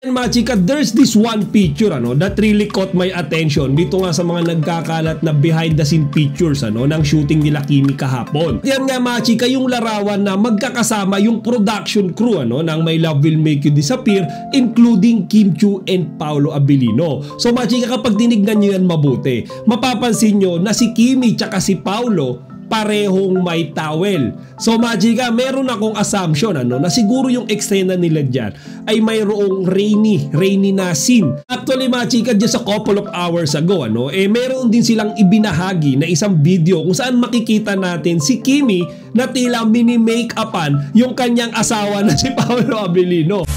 Mga chika, there's this one picture that really caught my attention dito nga sa mga nagkakalat na behind the scene pictures ng shooting nila Kimi kahapon. Yan nga mga chika, yung larawan na magkakasama yung production crew ng My Love Will Make You Disappear, including Kim Chiu and Paolo Abilino. So mga chika, kapag tinignan nyo yan mabuti, mapapansin nyo na si Kimi tsaka si Paolo parehong may towel. So mga chika, meron akong assumption na siguro yung eksena nila dyan ay mayroong rainy na scene. Actually mga chika, just a couple of hours ago meron din silang ibinahagi na isang video kung saan makikita natin si Kimi na tila mini-make-upan yung kanyang asawa na si Paolo Abilino.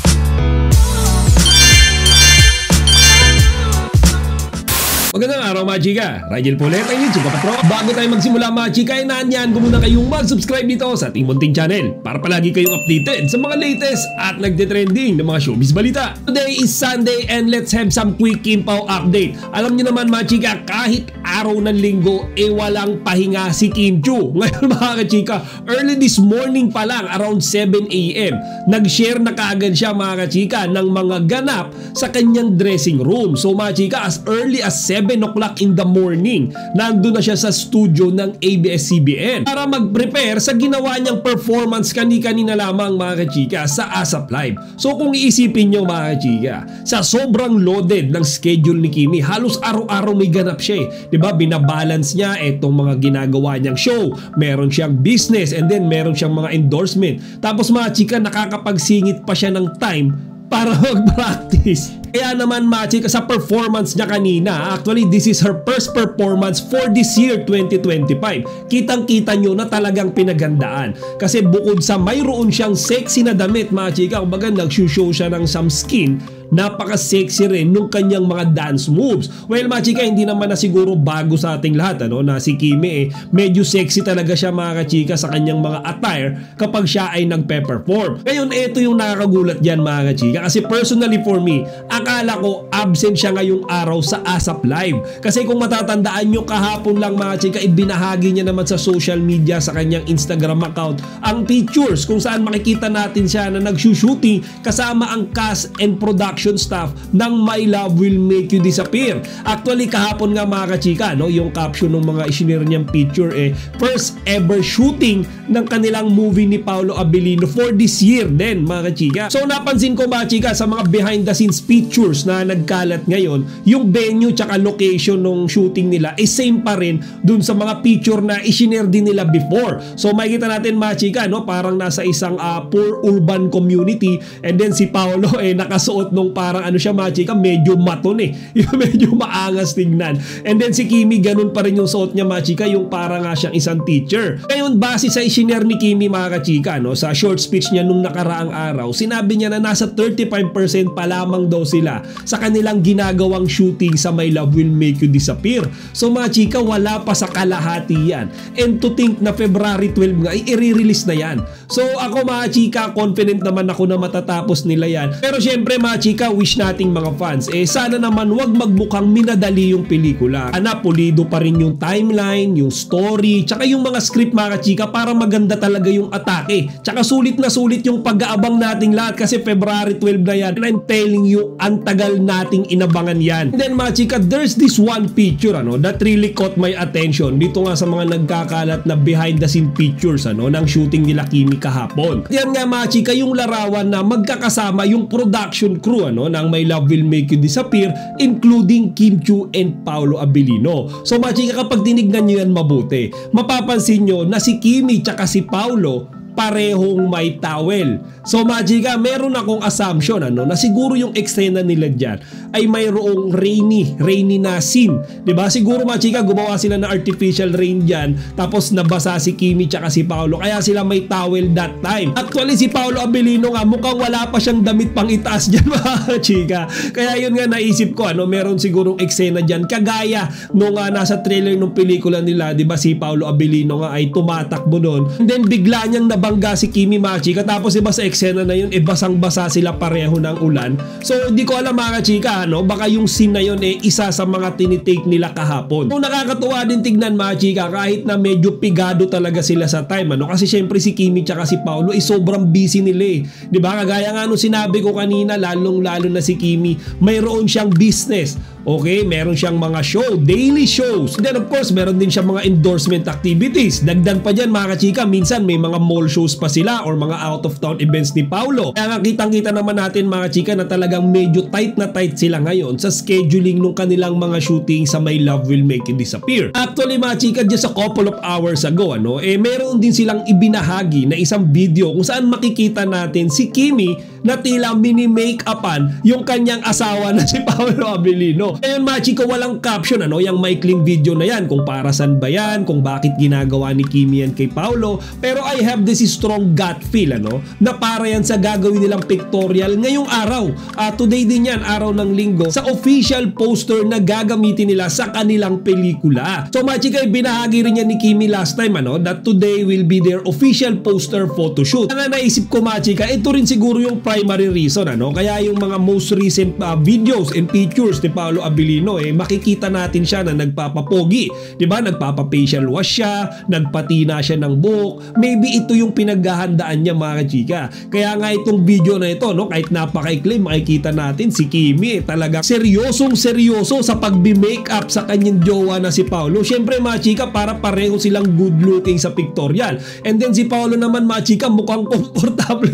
Magandang araw mga chika, Rigel po ulit ang inyong chika patro. Bago tayo magsimula mga chika, inaanyahan ko muna kayong mag-subscribe dito sa ating munting channel para palagi kayong updated sa mga latest at nagde-trending na mga showbiz balita. Today is Sunday and let's have some quick Kim Pao update. Alam niyo naman mga chika, kahit araw ng linggo walang pahinga si Kim Chiu. Ngayon mga chika, early this morning pa lang around 7 AM, nag-share na kaagad siya mga chika ng mga ganap sa kanyang dressing room. So mga chika, as early as 7 o'clock in the morning, nandun na siya sa studio ng ABS-CBN para mag-prepare sa ginawa niyang performance kanina lamang mga chika sa ASAP Live. So kung iisipin niyo mga chika, sa sobrang loaded ng schedule ni Kimi, halos araw-araw may ganap siya diba? Binabalance niya itong mga ginagawa niyang show, meron siyang business, and then meron siyang mga endorsement. Tapos mga chika, nakakapagsingit pa siya ng time para mag-practice. Kaya naman mga chika, sa performance niya kanina, actually this is her first performance for this year 2025. Kitang-kita nyo na talagang pinagandaan. Kasi bukod sa mayroon siyang sexy na damit mga chika, kumbaga nag-show siya ng some skin, napaka-sexy rin nung kanyang mga dance moves. Well mga chika, hindi naman na siguro bago sa ating lahat na si Kimi medyo sexy talaga siya mga chika sa kanyang mga attire kapag siya ay nagpe-perform. Ngayon ito yung nakakagulat dyan mga chika, kasi personally for me, akala ko absent siya ngayong araw sa ASAP Live. Kasi kung matatandaan nyo, kahapon lang mga chika, ibinahagi niya naman sa social media, sa kanyang Instagram account, ang pictures kung saan makikita natin siya na nag-shooting kasama ang cast and production staff ng My Love Will Make You Disappear. Actually kahapon nga mga chika, yung caption ng mga isinire niyang picture first ever shooting ng kanilang movie ni Paolo Abilino for this year din mga chika. So napansin ko mga chika, sa mga behind the scenes pictures na nagkalat ngayon, yung venue tsaka location ng shooting nila same pa rin dun sa mga picture na isinare din nila before. So makikita natin mga chika, parang nasa isang poor urban community, and then si Paolo nakasuot nung parang siya mga chika, medyo maton yung medyo maangas tignan. And then si Kimi, ganun pa rin yung suot niya mga chika, yung parang nga siyang isang teacher. Ngayon base sa isinare ni Kimi mga chika, sa short speech niya nung nakaraang araw, sinabi niya na nasa 35% pa lamang daw sila sa kanilang ginagawang shooting sa My Love Will Make You Disappear. So mga chika, wala pa sa kalahati yan. And to think na February 12 nga, i-release na yan. So ako mga chika, confident naman ako na matatapos nila yan. Pero syempre mga chika, wish nating mga fans, sana naman wag magbukang minadali yung pelikula. Pulido pa rin yung timeline, yung story, tsaka yung mga script mga chika, para maganda talaga yung atake. Tsaka sulit na sulit yung pag-aabang nating lahat kasi February 12 na yan. And I'm telling you, ang tagal nating inabangan yan. And then mga chika, there's this one picture that really caught my attention dito nga sa mga nagkakalat na behind the scene pictures ng shooting nila Kimi kahapon. Yan nga mga chika, yung larawan na magkakasama yung production crew ng My Love Will Make You Disappear, including Kim Chiu and Paolo Abilino. So mga chika, kapag tinignan nyo yan mabuti, mapapansin nyo na si Kimi tsaka si Paolo parehong may towel. So mga chika, meron akong assumption na siguro yung eksena nila dyan ay mayroong rainy na scene, diba? Siguro mga chika, gumawa sila na artificial rain dyan, tapos nabasa si Kimi tsaka si Paolo, kaya sila may towel that time. Actually si Paolo Abilino nga, mukhang wala pa siyang damit pang itaas dyan mga chika. Kaya yun nga naisip ko, meron sigurong eksena dyan kagaya nung nasa trailer ng pelikula nila, diba? Si Paolo Abilino nga ay tumatakbo doon, and then bigla niyang nabangga si Kimi mga chika, tapos iba sa eksena na yun, basang-basa sila pareho ng ulan. So hindi ko alam mga chika, no? Baka yung scene na yun isa sa mga tinitake nila kahapon. So nakakatuwa din tignan mga chika, kahit na medyo pigado talaga sila sa time, ano? Kasi syempre si Kimi tsaka si Paolo sobrang busy nila diba? Kagaya nga nung sinabi ko kanina, lalong-lalo na si Kimi, mayroon siyang business. Okay, meron siyang mga show, daily shows. Then of course, meron din siyang mga endorsement activities. Dagdag pa dyan mga kachika, minsan may mga mall shows pa sila or mga out of town events ni Paolo. Kaya nga kitang-kita naman natin mga kachika na talagang medyo tight na tight sila ngayon sa scheduling ng kanilang mga shooting sa My Love Will Make You Disappear. Actually mga kachika, just a couple of hours ago, meron din silang ibinahagi na isang video kung saan makikita natin si Kimi na tila mini-make-upan yung kanyang asawa na si Paolo Abilino. Ngayon mga chika, walang caption yung maikling video na yan, kung para saan ba yan, kung bakit ginagawa ni Kimi yan kay Paolo. Pero I have this strong gut feel na para yan sa gagawin nilang pictorial ngayong araw. Today din yan, araw ng linggo, sa official poster na gagamitin nila sa kanilang pelikula. So mga chika, binahagi rin yan ni Kimi last time that today will be their official poster photoshoot. Kaya naisip ko mga chika, ito rin siguro yung primary reason kaya yung mga most recent videos and pictures ni Paolo Abilino makikita natin siya na nagpapapogi, di ba? Nagpapa-facial wash siya, nagpatina siya ng buhok. Maybe ito yung pinaghahandaan niya mga chika. Kaya nga itong video na ito, kahit napaka-ikli, makikita natin si Kimi talaga seryosong seryoso sa pagbi-makeup sa kanyang jowa na si Paolo. Syempre mga chika, para pareho silang good looking sa pictorial. And then si Paolo naman mga chika, mukhang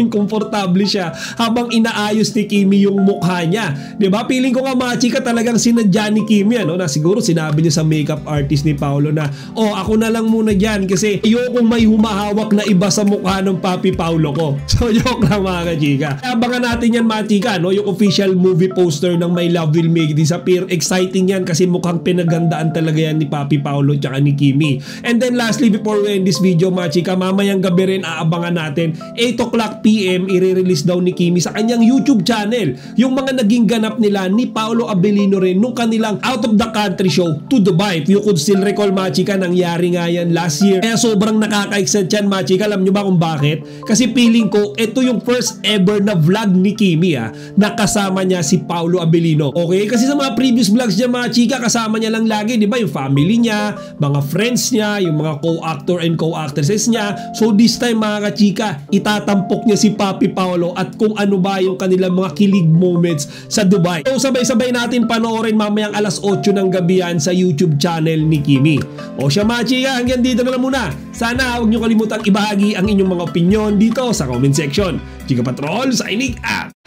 komportable siya habang inaayos ni Kimi yung mukha niya. Diba? Feeling ko nga mga chika, talagang sinadya ni Kimi na siguro sinabi niya sa makeup artist ni Paolo na, ako na lang muna dyan kasi ayokong may humahawak na iba sa mukha ng papi Paolo ko. So joke lang mga chika. Abangan natin yan mga chika, yung official movie poster ng My Love Will Make You Disappear. Exciting yan kasi mukhang pinagandaan talaga yan ni papi Paolo tsaka ni Kimi. And then lastly, before we end this video mga chika, mamayang gabi rin aabangan natin 8 o'clock PM i-release daw ni Kimi sa kanyang YouTube channel yung mga naging ganap nila ni Paolo Abilino rin nung kanilang out of the country show to Dubai. If you could still recall mga chika, nangyari nga yan last year. Kaya sobrang nakaka-excite yan mga chika. Alam nyo ba kung bakit? Kasi feeling ko ito yung first ever na vlog ni Kimi na kasama niya si Paolo Abilino. Okay? Kasi sa mga previous vlogs niya mga chika, kasama niya lang lagi, di ba? Yung family niya, mga friends niya, yung mga co-actor and co-actresses niya. So this time mga chika, itatampok niya si Papi Paolo at kung ano ba yung kanilang mga kilig moments sa Dubai. So sabay-sabay natin panoorin mamayang alas 8 ng gabi yan sa YouTube channel ni Kimi. O siya mga chika, hanggang dito na lang muna. Sana huwag nyo kalimutang ibahagi ang inyong mga opinion dito sa comment section. Chika Patrol, signing out!